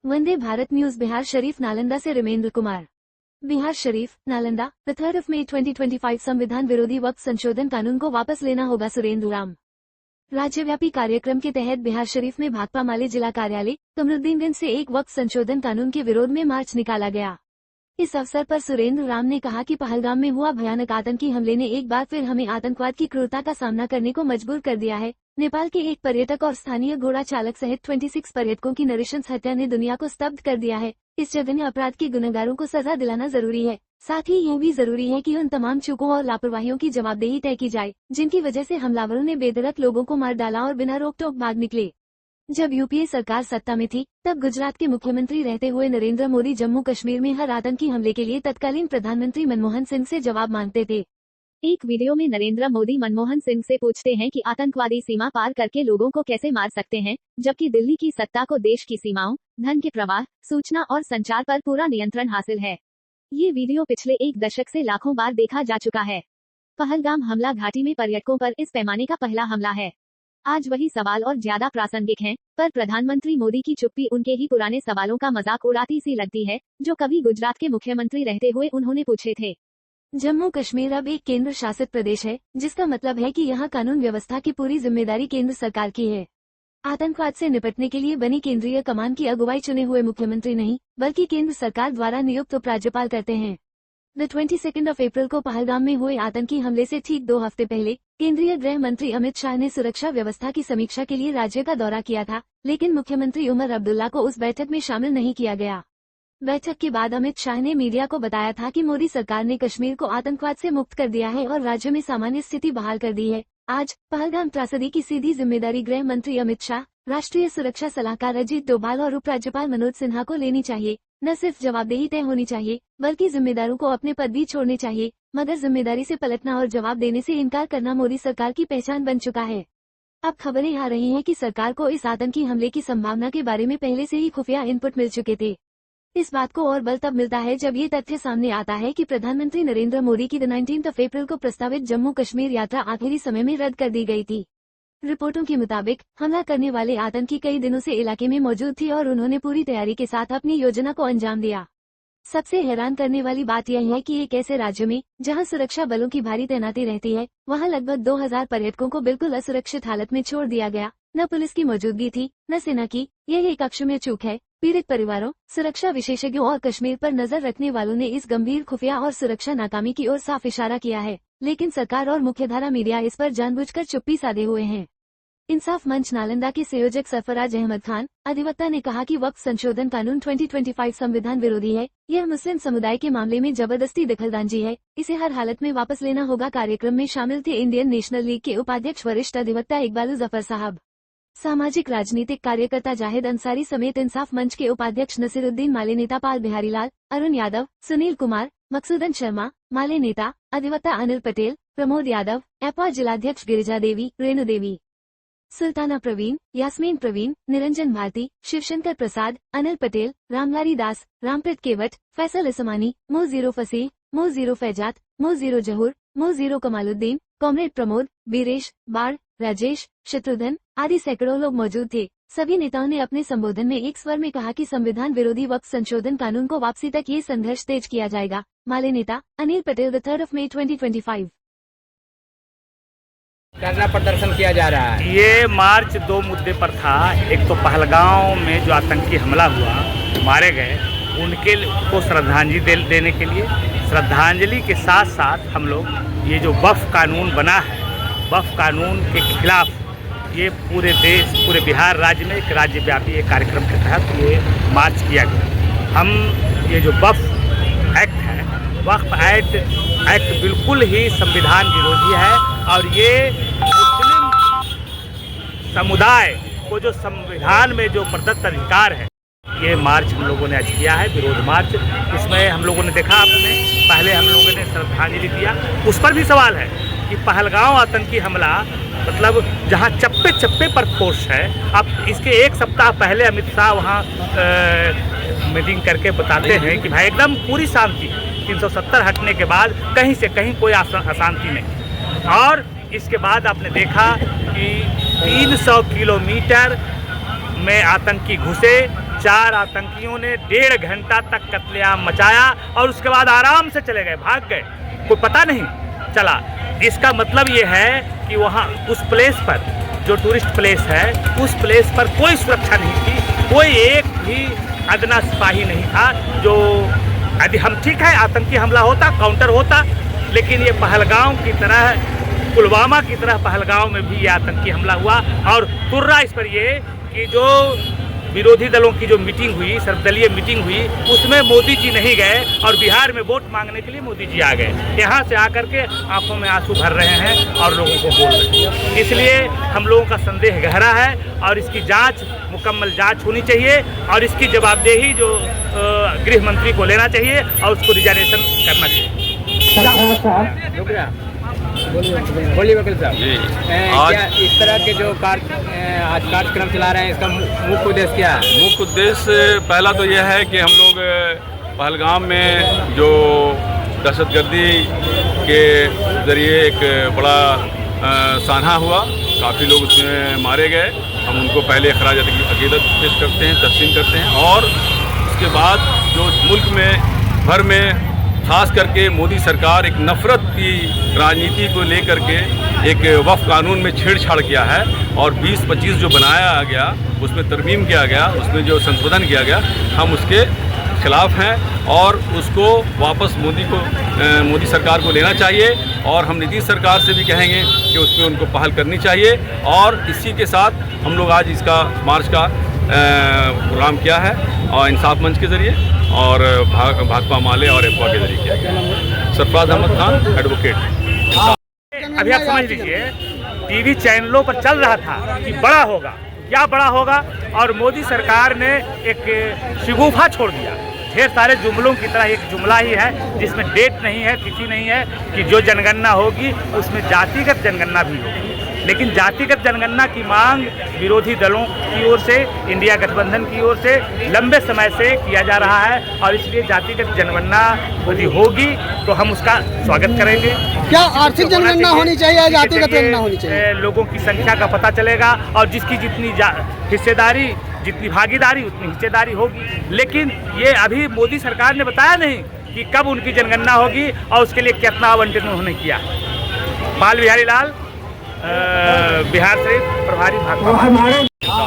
वंदे Bharat news Bihar Sharif Nalanda से Rimendra Kumar. Bihar Sharif Nalanda, the 3rd of May 2025 संविधान विरोधी वक्फ संशोधन कानून को वापस लेना होगा। सुरेंद्र राम। राज्यव्यापी कार्यक्रम के तहत बिहार शरीफ में भाकपा माले जिला कार्यालय कमरुद्दीनगंज से एक वक्फ संशोधन कानून के विरोध में मार्च निकाला गया। इस अवसर पर सुरेंद्र राम ने कहा कि पहलगाम में हुआ भयानक आतंकी हमले ने एक बार फिर हमें आतंकवाद की क्रूरता का सामना करने को मजबूर कर दिया है। नेपाल के एक पर्यटक और स्थानीय घोड़ा चालक सहित 26 पर्यटकों की नृशंस हत्या ने दुनिया को स्तब्ध कर दिया है। इस जघन्य अपराध के गुनहगारों को सजा दिलाना जरूरी है। साथ ही यह भी जरूरी है कि उन तमाम चूकों और लापरवाहियों की जवाबदेही तय की जाए, जिनकी वजह से हमलावरों ने बेधड़क लोगों को मार डाला और बिना रोक टोक भाग निकले। जब यूपीए सरकार सत्ता में थी, तब गुजरात के मुख्यमंत्री रहते हुए नरेंद्र मोदी जम्मू कश्मीर में हर आतंकी हमले के लिए तत्कालीन प्रधानमंत्री मनमोहन सिंह से जवाब मांगते थे। एक वीडियो में नरेंद्र मोदी मनमोहन सिंह से पूछते हैं कि आतंकवादी सीमा पार करके लोगों को कैसे मार सकते हैं, जबकि दिल्ली की सत्ता को देश की सीमाओं, धन के प्रवाह, सूचना और संचार पर पूरा नियंत्रण हासिल है। ये वीडियो पिछले एक दशक से लाखों बार देखा जा चुका है। पहलगाम हमला घाटी में पर्यटकों पर इस पैमाने का पहला हमला है। आज वही सवाल और ज्यादा प्रासंगिक हैं, पर प्रधानमंत्री मोदी की चुप्पी उनके ही पुराने सवालों का मजाक उड़ाती सी लगती है, जो कभी गुजरात के मुख्यमंत्री रहते हुए उन्होंने पूछे थे। जम्मू कश्मीर अब एक केंद्र शासित प्रदेश है, जिसका मतलब है कि यहाँ कानून व्यवस्था की पूरी जिम्मेदारी केंद्र सरकार की है। आतंकवाद से निपटने के लिए बनी केंद्रीय कमान की अगुवाई चुने हुए मुख्यमंत्री नहीं, बल्कि केंद्र सरकार द्वारा नियुक्त उपराज्यपाल करते हैं। द 22 of April को पहलगाम में हुए आतंकी हमले से ठीक 2 हफ्ते पहले केंद्रीय गृह मंत्री अमित शाह ने सुरक्षा व्यवस्था की समीक्षा के लिए राज्य का दौरा किया था, लेकिन मुख्यमंत्री उमर अब्दुल्ला को उस बैठक में शामिल नहीं किया गया। बैठक के बाद अमित शाह ने मीडिया को बताया था कि मोदी सरकार ने कश्मीर को आतंकवाद से मुक्त कर दिया है और राज्य में सामान्य स्थिति बहाल कर दी है। आज पहलगाम त्रासदी की सीधी जिम्मेदारी गृह मंत्री अमित शाह, राष्ट्रीय सुरक्षा सलाहकार अजीत डोभाल और उपराज्यपाल मनोज सिन्हा को लेनी चाहिए। न सिर्फ जवाबदेही तय होनी चाहिए, बल्कि जिम्मेदारों को अपने पद भी छोड़ने चाहिए, मगर जिम्मेदारी से पलटना और जवाब देने से इनकार करना मोदी सरकार की पहचान बन चुका है। अब खबरें आ रही हैं कि सरकार को इस आतंकी हमले की संभावना के बारे में पहले से ही खुफिया इनपुट मिल चुके थे। इस बात को और बल तब मिलता है जब ये तथ्य सामने आता है कि प्रधानमंत्री नरेंद्र मोदी की 19 अप्रैल को प्रस्तावित जम्मू कश्मीर यात्रा आखिरी समय में रद्द कर दी गई थी। रिपोर्टों के मुताबिक हमला करने वाले आतंकी कई दिनों से इलाके में मौजूद थे और उन्होंने पूरी तैयारी के साथ अपनी योजना को अंजाम दिया। सबसे हैरान करने वाली बात यह है कि एक ऐसे राज्य में जहां सुरक्षा बलों की भारी तैनाती रहती है, वहां लगभग 2000 पर्यटकों को बिल्कुल असुरक्षित हालत में छोड़ दिया गया। न पुलिस की मौजूदगी थी, न सेना की। यह एक अक्षम्य चूक है। पीड़ित परिवारों, सुरक्षा विशेषज्ञों और कश्मीर पर नजर रखने वालों ने इस गंभीर खुफिया और सुरक्षा नाकामी की ओर साफ इशारा किया है, लेकिन सरकार और मुख्यधारा मीडिया इस पर जानबूझकर चुप्पी साधे हुए हैं। इंसाफ मंच नालंदा के संयोजक सरफराज अहमद खान, अधिवक्ता ने कहा कि वक्फ संशोधन कानून 2025 संविधान विरोधी है। यह मुस्लिम समुदाय के मामले में जबरदस्ती दखलंदाजी है। इसे हर हालत में वापस लेना होगा। कार्यक्रम में शामिल थे इंडियन नेशनल लीग के उपाध्यक्ष वरिष्ठ अधिवक्ता इकबाल जफर साहब, सामाजिक राजनीतिक कार्यकर्ता जाहिद अंसारी समेत इंसाफ मंच के उपाध्यक्ष नसीरुद्दीन, माले नेता पाल बिहारी लाल, अरुण यादव, सुनील कुमार, मकसूदन शर्मा, माले नेता अधिवक्ता अनिल पटेल, प्रमोद यादव, एपा जिलाध्यक्ष गिरिजा देवी, रेणु देवी, सुल्ताना प्रवीण, यास्मीन प्रवीण, निरंजन भारती, शिवशंकर प्रसाद, अनिल पटेल, रामलारी दास, रामप्रीत केवट, फैसल इस्मानी, मो 0 फसीह, मो 0 फैजात, मो 0 जहूर, मो 0 कमालुद्दीन, कॉमरेड प्रमोद, वीरेश, बाढ़, राजेश, शत्रुघ्न आदि सैकड़ों लोग मौजूद थे। सभी नेताओं ने अपने संबोधन में एक स्वर में कहा कि संविधान विरोधी वक्फ संशोधन कानून को वापसी तक ये संघर्ष तेज किया जाएगा। माले नेता Anil Patel, the 3rd of May 2025। धरना प्रदर्शन किया जा रहा है। ये मार्च 2 मुद्दे पर था। एक तो पहलगाम में जो आतंकी हमला हुआ, मारे गए, उनके को श्रद्धांजलि देने के लिए, श्रद्धांजलि के साथ साथ हम लोग ये जो वक्फ कानून बना है, वक्फ कानून के खिलाफ ये पूरे देश, पूरे बिहार राज्य में एक राज्यव्यापी एक कार्यक्रम के तहत ये मार्च किया गया। हम ये जो वक्फ एक्ट है, वक्फ एक्ट बिल्कुल ही संविधान विरोधी है और ये मुस्लिम समुदाय को जो संविधान में जो प्रदत्त अधिकार है, ये मार्च हम लोगों ने आज किया है, विरोध मार्च। इसमें हम लोगों ने देखा, आपने पहले हम लोगों ने श्रद्धांजलि दिया। उस पर भी सवाल है कि पहलगाम आतंकी हमला, मतलब जहां चप्पे चप्पे पर फोर्स है। अब इसके एक सप्ताह पहले अमित शाह वहां मीटिंग करके बताते हैं कि भाई एकदम पूरी शांति, 370 हटने के बाद कहीं से कहीं कोई अशांति नहीं। और इसके बाद आपने देखा कि 300 किलोमीटर में आतंकी घुसे, 4 आतंकियों ने 1.5 घंटा तक कत्लेआम मचाया और उसके बाद आराम से चले गए, भाग गए, कोई पता नहीं चला। इसका मतलब ये है कि वहाँ उस प्लेस पर जो टूरिस्ट प्लेस है, उस प्लेस पर कोई सुरक्षा नहीं थी, कोई एक भी अदना सिपाही नहीं था। जो यदि हम ठीक है आतंकी हमला होता, काउंटर होता, लेकिन ये पहलगांव की तरह, पुलवामा की तरह पहलगांव में भी ये आतंकी हमला हुआ। और तुर्रा इस पर ये कि जो विरोधी दलों की जो मीटिंग हुई, सर्वदलीय मीटिंग हुई, उसमें मोदी जी नहीं गए और बिहार में वोट मांगने के लिए मोदी जी आ गए। यहाँ से आकर के आंखों में आंसू भर रहे हैं और लोगों को बोल रहे हैं। इसलिए हम लोगों का संदेह गहरा है और इसकी जांच, मुकम्मल जांच होनी चाहिए और इसकी जवाबदेही जो गृह मंत्री को लेना चाहिए और उसको रिजार्वेशन करना चाहिए। बोलिए वकील साहब जी। क्या इस तरह के जो आज कार्यक्रम चला रहे हैं, इसका मुख्य उद्देश्य क्या है? मुख्य उद्देश्य पहला तो यह है कि हम लोग पहलगाम में जो दहशतगर्दी के ज़रिए एक बड़ा सान्हा हुआ, काफ़ी लोग उसमें मारे गए। हम उनको पहले खराज अकीदत पेश करते हैं, तस्लीम करते हैं और उसके बाद जो मुल्क में भर में खास करके मोदी सरकार एक नफ़रत की राजनीति को लेकर के एक वक्फ कानून में छेड़छाड़ किया है और 20-25 जो बनाया गया, उसमें तरमीम किया गया, उसमें जो संशोधन किया गया, हम उसके खिलाफ हैं और उसको वापस मोदी सरकार को लेना चाहिए। और हम नीतीश सरकार से भी कहेंगे कि उसमें उनको पहल करनी चाहिए। और इसी के साथ हम लोग आज इसका मार्च का प्रोग्राम किया है और इंसाफ मंच के ज़रिए और भाकपा माले और एफवा के जरिए किया गया। सरफराज अहमद खान, एडवोकेट। अभी आप समझ लीजिए, टीवी चैनलों पर चल रहा था कि बड़ा होगा, क्या बड़ा होगा, और मोदी सरकार ने एक शिगुफा छोड़ दिया। ढेर सारे जुमलों की तरह एक जुमला ही है जिसमें डेट नहीं है, तिथि नहीं है कि जो जनगणना होगी उसमें जातिगत जनगणना भी होगी। लेकिन जातिगत जनगणना की मांग विरोधी दलों की ओर से, इंडिया गठबंधन की ओर से लंबे समय से किया जा रहा है और इसलिए जातिगत जनगणना यदि होगी तो हम उसका स्वागत करेंगे। क्या आर्थिक जनगणना होनी चाहिए या जातिगत जनगणना होनी चाहिए? लोगों की संख्या का पता चलेगा और जिसकी जितनी हिस्सेदारी, जितनी भागीदारी, उतनी हिस्सेदारी होगी। लेकिन ये अभी मोदी सरकार ने बताया नहीं कि कब उनकी जनगणना होगी और उसके लिए कितना आवंटन उन्होंने किया। बाल बिहारी लाल, बिहार शरीफ प्रभारी भाकपा।